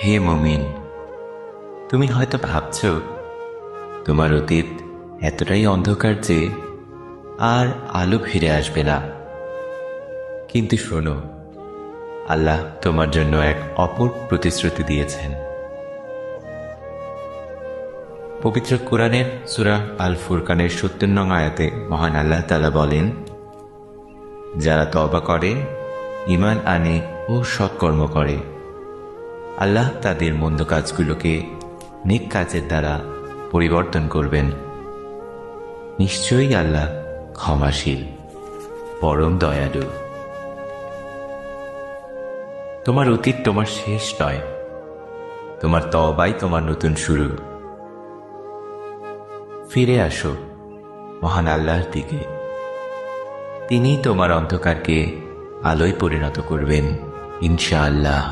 হে মুমিন, তুমি হয়তো ভাবছ তোমার অতীত এতটাই অন্ধকার যে আর আলো ফিরে আসবে না। কিন্তু শোনো, আল্লাহ তোমার জন্য এক অপূর্ব প্রতিশ্রুতি দিয়েছেন। পবিত্র কোরআনের সূরা আল ফুরকানের ৭০ নং আয়াতে মহান আল্লাহ তাআলা বলেন, যারা তওবা করে, ঈমান আনে ও সৎকর্ম করে, আল্লাহ তাদের মন্দ কাজগুলোকে নেক কাজের দ্বারা পরিবর্তন করবেন। নিশ্চয়ই আল্লাহ ক্ষমাশীল, পরম দয়ালু। তোমার অতীত তোমার শেষ নয়, তোমার তওবাই তোমার নতুন শুরু। ফিরে আসো মহান আল্লাহর দিকে, তিনিই তোমার অন্ধকারকে আলোয় পরিণত করবেন ইনশাআল্লাহ।